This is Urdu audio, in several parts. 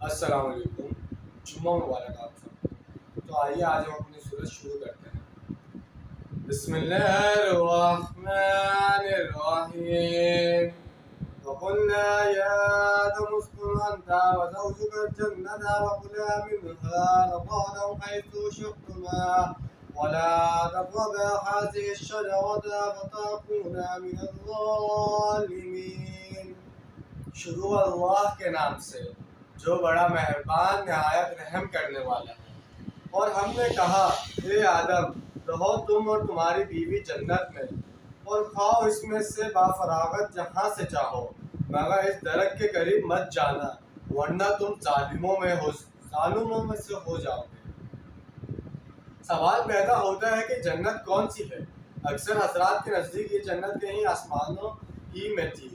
السلام علیکم، جمعہ مبارک آپ سب کو۔ تو آئیے آج ہم اپنی صورت شروع کرتے ہیں۔ بسم اللہ الرحمن الرحیم۔ وقلنا یا آدم اسکن انت وزوجک الجنة وكلا منها رغدا حيث شئتما ولا تقربا هذه الشجرة فتكونا من الظالمین۔ شروع اللہ کے نام سے جو بڑا مہربان نہایت رحم کرنے والا ہے۔ اور ہم نے کہا اے آدم، رہو تم اور تمہاری بیوی جنت میں اور کھاؤ اس میں سے بافراغت جہاں سے چاہو، مگر اس درخت کے قریب مت جانا ورنہ تم ظالموں میں سے ہو جاؤ گے۔ سوال پیدا ہوتا ہے کہ جنت کون سی ہے؟ اکثر حضرات کے نزدیک یہ جنت کہیں آسمانوں ہی میں تھی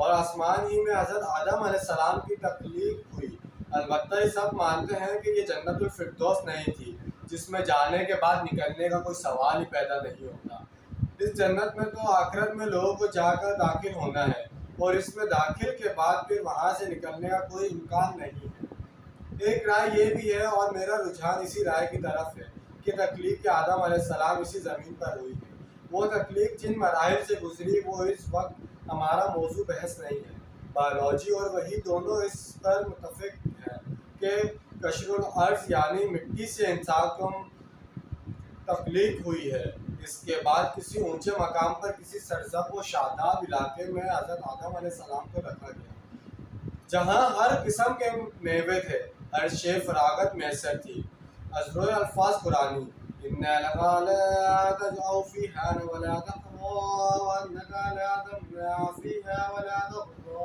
اور آسمان ہی میں حضرت آدم علیہ السلام کی تخلیق ہوئی۔ البتہ یہ سب مانتے ہیں کہ یہ جنت الفردوس نہیں تھی، جس میں جانے کے بعد نکلنے کا کوئی سوال ہی پیدا نہیں ہوتا۔ اس جنت میں تو آخرت میں لوگوں کو جا کر داخل ہونا ہے اور اس میں داخل کے بعد پھر وہاں سے نکلنے کا کوئی امکان نہیں ہے۔ ایک رائے یہ بھی ہے اور میرا رجحان اسی رائے کی طرف ہے کہ تخلیق آدم علیہ السلام اسی زمین پر ہوئی ہے۔ وہ تخلیق جن مراحل سے گزری وہ اس وقت ہمارا موضوع بحث نہیں ہے۔ بایولوجی اور وحی دونوں اس پر متفق ہیں کہ قشر الارض یعنی مٹی سے انسان کو تخلیق ہوئی ہے۔ اس کے بعد کسی اونچے مقام پر کسی سرسبز و شاداب علاقے میں حضرت آدم علیہ السلام کو رکھا گیا، جہاں ہر قسم کے میوے تھے، ہر شے فراغت میسر تھی۔ ازروئے الفاظ قرآنی: اِنَّا لَكَ لَا تَجْعَوْا فِيهَا وَلَا تَقْرَا وَإِنَّكَ لَا تَمْنَعُ فِيهَا وَلَا تَضْحَى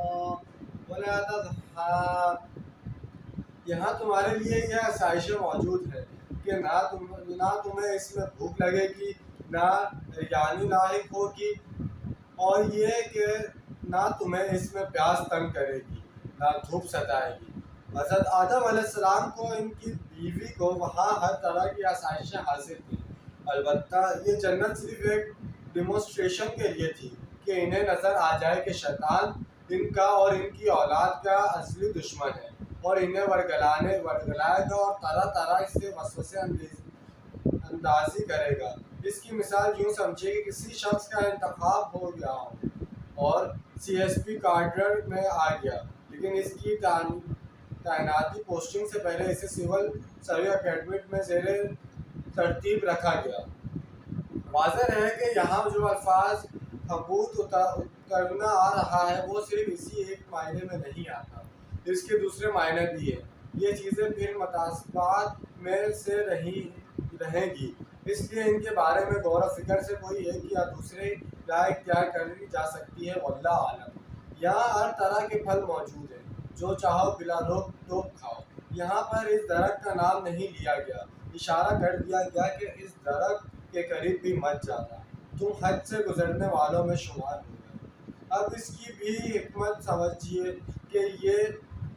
وَلَا تَضْحَى۔ یہاں تمہارے لیے یہ آسائشیں موجود ہیں کہ نہ تمہیں اس میں بھوک لگے گی، نہ یعنی لاحق ہوگی، اور یہ کہ نہ تمہیں اس میں پیاس تنگ کرے گی، نہ دھوپ ستائے گی۔ حضرت آدم علیہ السلام کو ان کی بیوی کو وہاں ہر طرح کی آسائشیں حاصل تھیں۔ البتہ یہ جنت صرف ایک ڈیمونسٹریشن کے لیے تھی کہ انہیں نظر آ جائے کہ شیطان ان کا اور ان کی اولاد کا اصلی دشمن ہے اور انہیں ورگلائے گا اور طرح طرح سے وسوسے اندازی کرے گا۔ اس کی مثال یوں سمجھے کہ کسی شخص کا انتخاب ہو گیا ہو اور CSP کارڈر میں آ گیا، لیکن اس کی تعیناتی پوسٹنگ سے پہلے اسے سول سروس اکیڈمی میں زیر ترتیب رکھا گیا۔ واضح ہے کہ یہاں جو الفاظ حبوط اترنا آ رہا ہے وہ صرف اسی ایک معنی میں نہیں آتا، اس کے دوسرے معنی بھی ہیں۔ یہ چیزیں پھر متعصبات میں سے رہیں گی، اس لیے ان کے بارے میں غور و فکر سے کوئی ایک یا دوسری رائے اختیار کری جا سکتی ہے، واللہ عالم۔ یہاں ہر طرح کے پھل موجود ہیں، جو چاہو بلا روک ٹوک کھاؤ۔ یہاں پر اس درخت کا نام نہیں لیا گیا، اشارہ کر دیا گیا کہ اس درخت کے قریب بھی مت جانا، تم حد سے گزرنے والوں میں شمار ہو گئے۔ اب اس کی بھی حکمت سمجھیے کہ یہ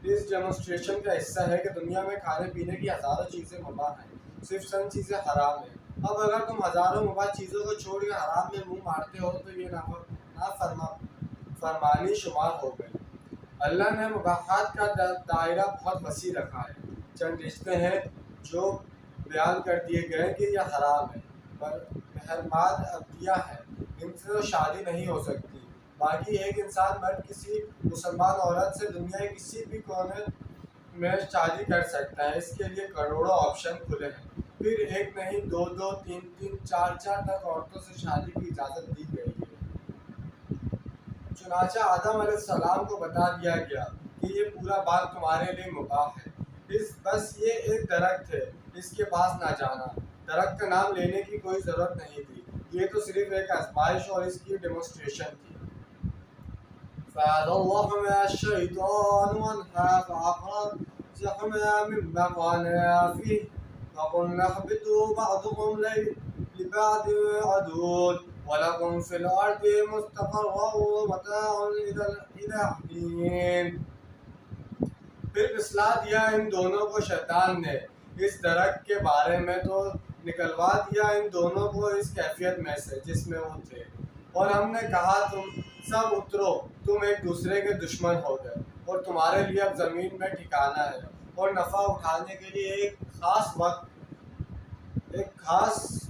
اس ڈیمونسٹریشن کا حصہ ہے کہ دنیا میں کھانے پینے کی ہزاروں چیزیں مباح ہیں، صرف چند چیزیں حرام ہیں۔ اب اگر تم ہزاروں مباح چیزوں کو چھوڑ کے حرام میں منہ مارتے ہو تو یہ نافرمانی شمار ہو گئی۔ اللہ نے مباحات کا دائرہ بہت وسیع رکھا ہے۔ چند رشتے ہیں جو بیان کر دیے گئے کہ یہ حرام ہے، محرمات ابدیہ ہے، ان سے تو شادی نہیں ہو سکتی۔ باقی ایک انسان مرد کسی مسلمان عورت سے دنیا کے کسی بھی کونے میں شادی کر سکتا ہے، اس کے لیے کروڑوں آپشن کھلے ہیں۔ پھر ایک نہیں، دو دو، تین تین، چار چار تک عورتوں سے شادی کی اجازت دی گئی ہے۔ چنانچہ آدم علیہ السلام کو بتا دیا گیا کہ یہ پورا باغ تمہارے لیے مباح ہے، بس یہ ایک درخت ہے، اس کے پاس نہ جانا۔ درخت کا نام لینے کی کوئی ضرورت نہیں تھی، یہ تو صرف ایک آزمائش اور اس کی ڈیمونسٹریشن تھی۔ فَأَزَلَّهُمَا الشَّيْطَانُ عَنْهَا فَأَخْرَجَهُمَا مِمَّا كَانَا فِيهِ وَقُلْنَا اهْبِطُوا بَعْضُكُمْ لِبَعْضٍ عَدُوٌّ وَلَكُمْ فِي الْأَرْضِ مُسْتَقَرٌّ وَمَتَاعٌ إِلَىٰ حِینٍ۔ پھر اصلاح دیا ان دونوں کو شیطان نے اس درخت کے بارے میں تو نکلوا دیا ان دونوں کو اس کیفیت میں سے جس میں وہ تھے، اور ہم نے کہا تم سب اترو، تم ایک دوسرے کے دشمن ہو گئے۔ اور تمہارے لیے اب زمین میں ٹھکانا ہے اور نفع اٹھانے کے لیے ایک خاص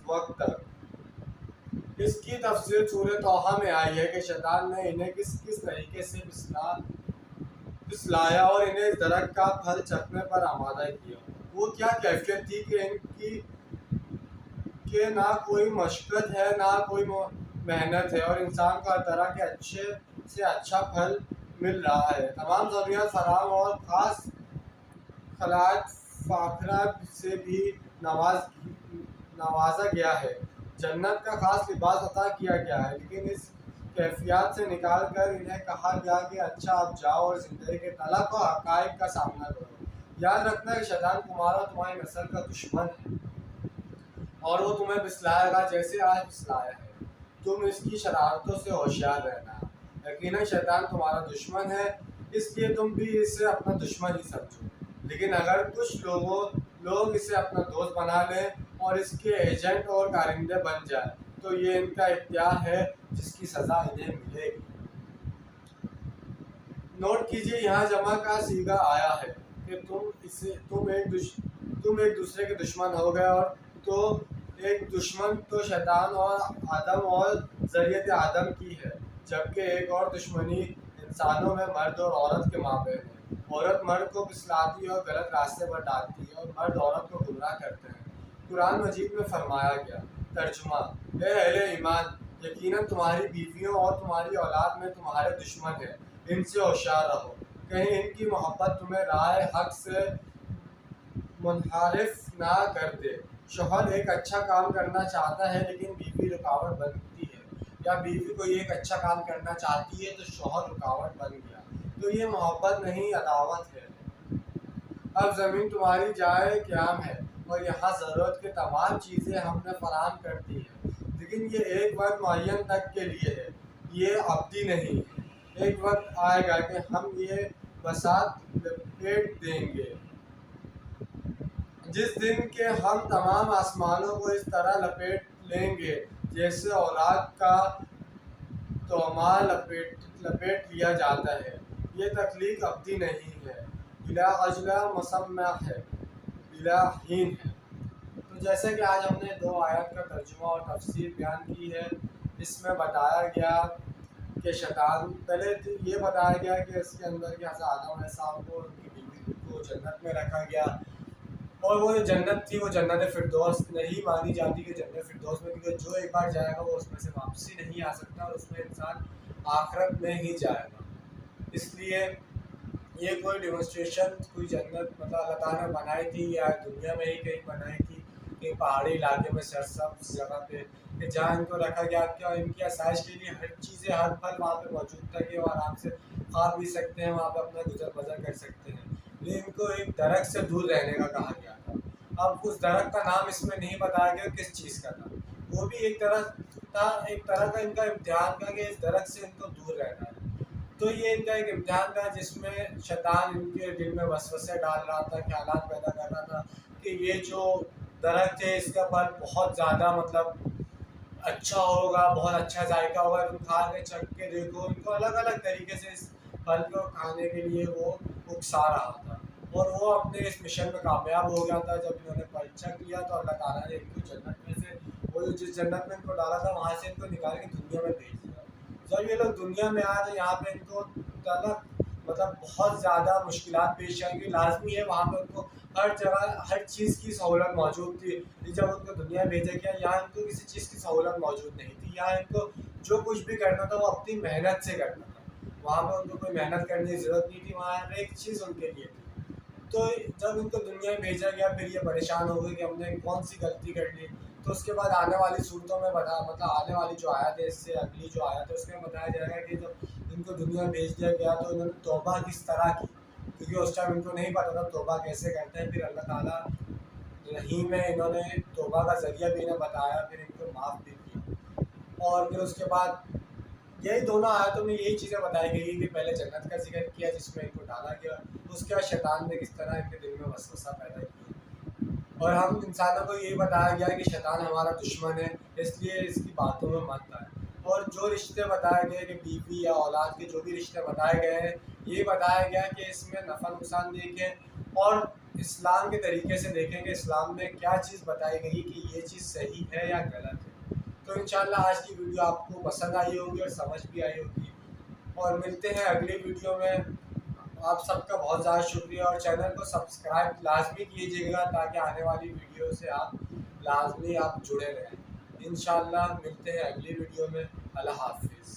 وقت تک۔ اس کی تفصیل سورہ طٰہٰ میں آئی ہے کہ شیطان نے انہیں کس طریقے سے پھسلایا اور انہیں اس درخت کا پھل چکھنے پر آمادہ کیا۔ وہ کیا کیفیت تھی کہ ان کی کہ نہ کوئی مشقت ہے نہ کوئی محنت ہے اور انسان کو ہر طرح کے اچھے سے اچھا پھل مل رہا ہے، تمام ضروریات فراہم اور خاص خلاعت فاخرہ سے بھی نوازا گیا ہے، جنت کا خاص لباس عطا کیا گیا ہے، لیکن اس کیفیات سے نکال کر انہیں کہا گیا کہ اچھا اب جاؤ اور زندگی کے طلب و حقائق کا سامنا کرو۔ یاد رکھنا کہ شیطان تمہارا اور تمہاری نسل کا دشمن ہے اور وہ تمہیں پھسلائے گا جیسے آج پھسلایا ہے۔ تم اس کی شرارتوں سے ہوشیار رہنا۔ یقیناً شیطان تمہارا دشمن ہے، اس لیے تم بھی اسے اپنا دشمن ہی سمجھو، لیکن اگر کچھ لوگ اسے اپنا دوست بنا لیں اور اس کے ایجنٹ اور کارندے بن جائیں تو یہ ان کا اختیار ہے جس کی سزا انہیں ملے گی۔ نوٹ کیجئے یہاں جمع کا صیغہ آیا ہے کہ تم ایک دوسرے کے دشمن ہو گئے، اور تو ایک دشمن تو شیطان اور آدم اور ذریت آدم کی ہے، جبکہ ایک اور دشمنی انسانوں میں مرد اور عورت کے مابین ہے۔ عورت مرد کو پھسلاتی اور غلط راستے پر ڈالتی ہے اور مرد عورت کو گمراہ کرتے ہیں۔ قرآن مجید میں فرمایا گیا ترجمہ: اے اہل ایمان، یقیناً تمہاری بیویوں اور تمہاری اولاد میں تمہارے دشمن ہیں، ان سے ہوشیار رہو، کہیں ان کی محبت تمہیں راہ حق سے منحرف نہ کر دے۔ شوہر ایک اچھا کام کرنا چاہتا ہے لیکن بیوی رکاوٹ بنتی ہے، یا بیوی کوئی ایک اچھا کام کرنا چاہتی ہے تو شوہر رکاوٹ بن گیا، تو یہ محبت نہیں عداوت ہے۔ اب زمین تمہاری جائے قیام ہے اور یہاں ضرورت کی تمام چیزیں ہم نے فراہم کر دی ہیں، لیکن یہ ایک وقت معین تک کے لیے ہے، یہ ابدی نہیں ہے۔ ایک وقت آئے گا کہ ہم یہ بساط لپیٹ دیں گے، جس دن کہ ہم تمام آسمانوں کو اس طرح لپیٹ لیں گے جیسے اوراق کا تومہ لپیٹ لیا جاتا ہے۔ یہ تخلیق ابدی نہیں ہے، بلا اجل مسمى ہے، بلا حین ہے۔ تو جیسے کہ آج ہم نے 2 آیات کا ترجمہ اور تفسیر بیان کی ہے، اس میں بتایا گیا کہ شیطان، پہلے یہ بتایا گیا کہ اس کے اندر کہ حضرت آدم علیہ السلام کو ان کی بیوی کو جنت میں رکھا گیا، اور وہ جنت تھی وہ جنت فردوس نہیں مانی جاتی کہ جنت فردوس میں، کیونکہ جو ایک بار جائے گا وہ اس میں سے واپسی نہیں آ سکتا، اور اس میں انسان آخرت میں ہی جائے گا۔ اس لیے یہ کوئی ڈیمونسٹریشن کوئی جنت مطلب اللہ تعالیٰ نے بنائی تھی یا دنیا میں ہی کہیں بنائی تھی، کہ پہاڑی علاقے میں سرسبز جگہ پہ کہ جہاں ان کو رکھا گیا کہ ان کی آسائش کے لیے ہر چیزیں ہر پھل وہاں پہ موجود تھا کہ وہ آرام سے کھا پی سکتے ہیں، وہاں پہ اپنا گزر بسر کر سکتے ہیں، لیکن ان کو ایک درخت سے دور رہنے کا کہا گیا تھا۔ اب اس درخت کا نام اس میں نہیں بتایا گیا کس چیز کا تھا، وہ بھی ایک طرح کا ان کا امتحان تھا کہ اس درخت سے ان کو دور رہنا ہے۔ تو یہ ان کا ایک امتحان تھا جس میں شیطان ان کے دل میں وسوسے ڈال رہا تھا، خیالات پیدا کر رہا تھا کہ یہ جو درخت ہے اس کا پھل بہت زیادہ مطلب اچھا ہوگا، بہت اچھا ذائقہ ہوگا، تم کھا کے چکھ کے دیکھو۔ ان کو الگ الگ طریقے سے اس پھل کو کھانے کے لیے وہ اکسا رہا تھا، اور وہ اپنے اس مشن میں کامیاب ہو گیا تھا۔ جب انہوں نے پھل چکھ لیا تو اللہ تعالیٰ نے ان کو جنت میں سے، وہ جس جنت میں ان کو ڈالا تھا وہاں سے ان کو نکال کے دنیا میں بھیج دیا۔ جب یہ لوگ دنیا میں آئے تو یہاں پہ ان کو مطلب بہت زیادہ مشکلات پیش آئیں گی، لازمی ہے، وہاں پہ ان کو ہر جگہ ہر چیز کی سہولت موجود تھی۔ جب ان کو دنیا بھیجا گیا یہاں ان کو کسی چیز کی سہولت موجود نہیں تھی، یہاں ان کو جو کچھ بھی کرنا تھا وہ اپنی محنت سے کرنا تھا، وہاں پہ ان کو کوئی محنت کرنے کی ضرورت نہیں تھی، وہاں ہر ایک چیز ان کے لیے تھی۔ تو جب ان کو دنیا میں بھیجا گیا پھر یہ پریشان ہو گئے کہ ہم نے کون سی غلطی کر لی۔ تو اس کے بعد آنے والی صورتوں میں مطلب آنے والی جو آیت ہے، اس سے اگلی جو آیت ہے اس میں بتایا جائے گا کہ جب ان کو دنیا میں بھیج دیا گیا تو انہوں نے توبہ کس طرح کی، کیونکہ اس ٹائم ان کو نہیں پتا تھا توبہ کیسے کرتے ہیں۔ پھر اللہ تعالیٰ رحیم ہے، انہوں نے توبہ کا ذریعہ بھی انہیں بتایا، پھر ان کو معاف بھی کیا۔ اور پھر اس کے بعد یہی دونوں آیتوں میں یہی چیزیں بتائی گئی کہ پہلے جنت کا ذکر کیا جس میں ان کو ڈالا گیا، اس کے بعد شیطان نے کس طرح ان کے دل میں وسوسہ پیدا کیا، اور ہم انسانوں کو یہی بتایا گیا کہ شیطان ہمارا دشمن ہے، اس لیے اس کی باتوں میں مت آئے۔ اور جو رشتے بتائے گئے کہ بیوی یا اولاد کے جو بھی رشتے بتائے گئے ہیں یہ بتایا گیا کہ اس میں نفع نقصان دیکھیں اور اسلام کے طریقے سے دیکھیں کہ اسلام میں کیا چیز بتائی گئی کہ یہ چیز صحیح ہے یا غلط ہے۔ تو انشاءاللہ آج کی ویڈیو آپ کو پسند آئی ہوگی اور سمجھ بھی آئی ہوگی، اور ملتے ہیں اگلی ویڈیو میں۔ آپ سب کا بہت زیادہ شکریہ، اور چینل کو سبسکرائب لازمی کیجیے گا تاکہ آنے والی ویڈیو سے آپ لازمی جڑے رہیں۔ انشاءاللہ ملتے ہیں اگلی ویڈیو میں۔ اللہ حافظ۔